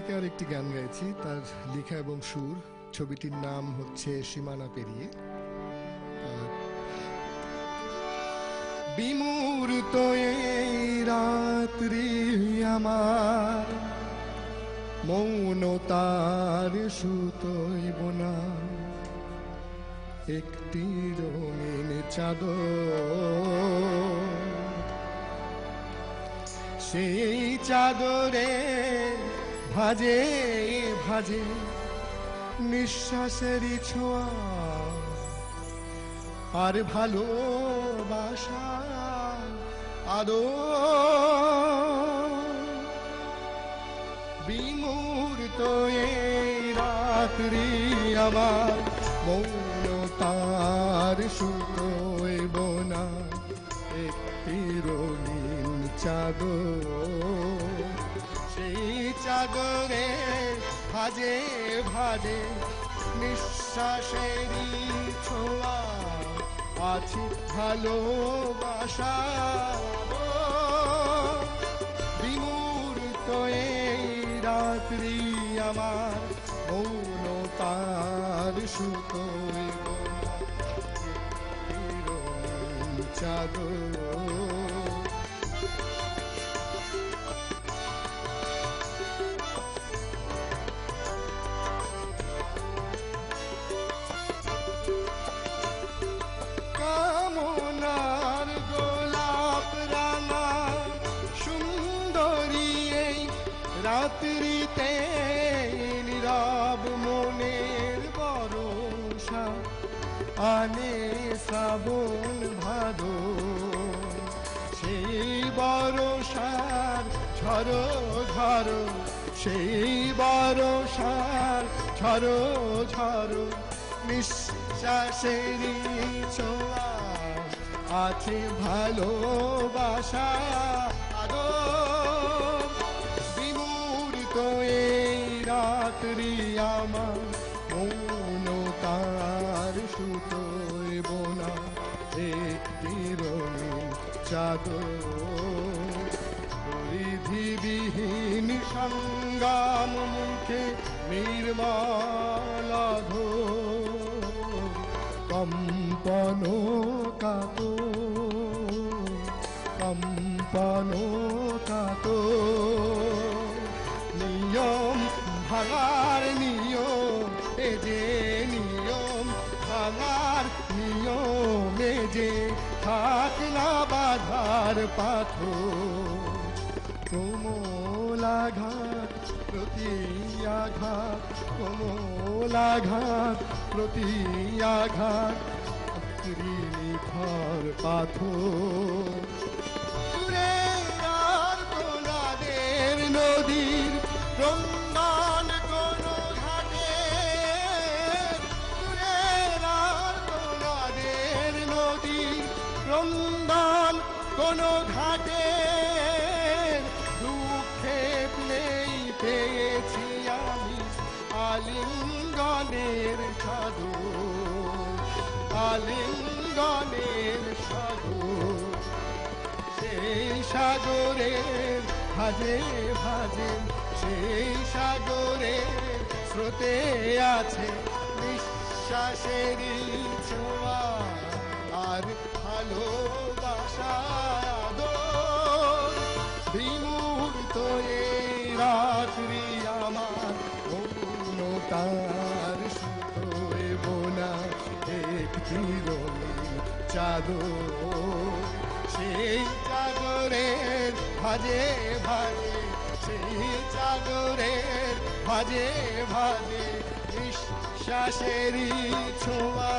থেকে আরেকটি গান গাইছি, তার লেখা এবং সুর। ছবিটির নাম হচ্ছে সীমানা পেরিয়ে। বিমূর্ত এই রাত্রি আমার, মৌনতার সুতোইব না, একটি রঙিন চাদর। সেই চাদরে ভাজে ভাজে নিঃশ্বাসেরই ছোঁয়া আর ভালোবাসা আদর। বিমূর্ত এই রাত্রি আমার, মৌনতার সুতোইব না, একটি রঙিন চাদর। সেই চাদরে ভাজে ভাজে নিঃশ্বাসেরই ছোঁয়া আছে ভালোবাসা। বিমূর্ত এই রাত্রি আমার, মৌনতার সুতোইব না, একটি রঙিন চাদর। কামনার গোলাপ রাঙা সুন্দরী এই রাত্রিতে, নীরব মনের ভরসা আনে শ্রাবণ ভাদো। সেই বরষার ঝড়ো ঝড়ো, সেই বরষার ঝড়ো ঝড়ো নিঃশ্বাসেরই ছোঁয়া আছে ভালোবাসা আদর। বিমূর্ত এই রাত্রি আমার, মৌনতার সুতোইব না, একটি রঙিন চাদর। পরিধিবিহীন সংগ্রাম মুখে নির্মল কম্পন কাতো, কম্পন কাতো। নিয়ম ভাঙার নিয়ম, এ যে নিয়ম ভাঙার নিয়মে যে থাক না বাধার পাথর। কোমলাঘাত প্রতি আঘাত, কোমলাঘাত প্রতি আঘাত, নিথর পাথর। আর কোলাদের নদীর রঙ্গন কোন ঘাটে, আর কোলাদের নদীর রঙ্গন কোন ঘাটে, দুঃখে নেই পেয়েছি আমি আলিঙ্গনের সাধু, আলিঙ্গনের সাধু। সেই সাগরের ভাজে ভাজে, সেই সাগরের স্রোতে আছে নিঃশ্বাসেরই ছোঁয়া আর ভালোবাসা আদর। বিমূর্ত এই রাত্রি আমার, মৌনতার সুতোইব না, একটি রঙিন চাদর। সেই চাদরের ভাজে ভাজে, সেই চাদরের ভাজে ভাজে নিঃশ্বাসেরই ছোঁয়া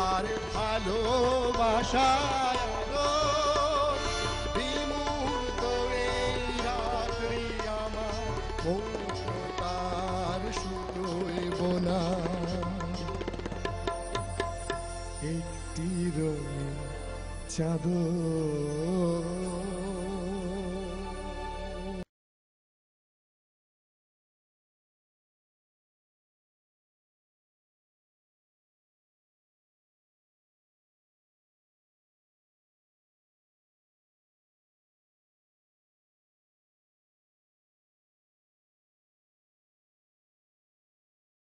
আর ভালোবাসা আদর। বিমূর্ত এই রাত্রি আমার, মৌনতার সুতোইব না, একটি রঙিন চাদর।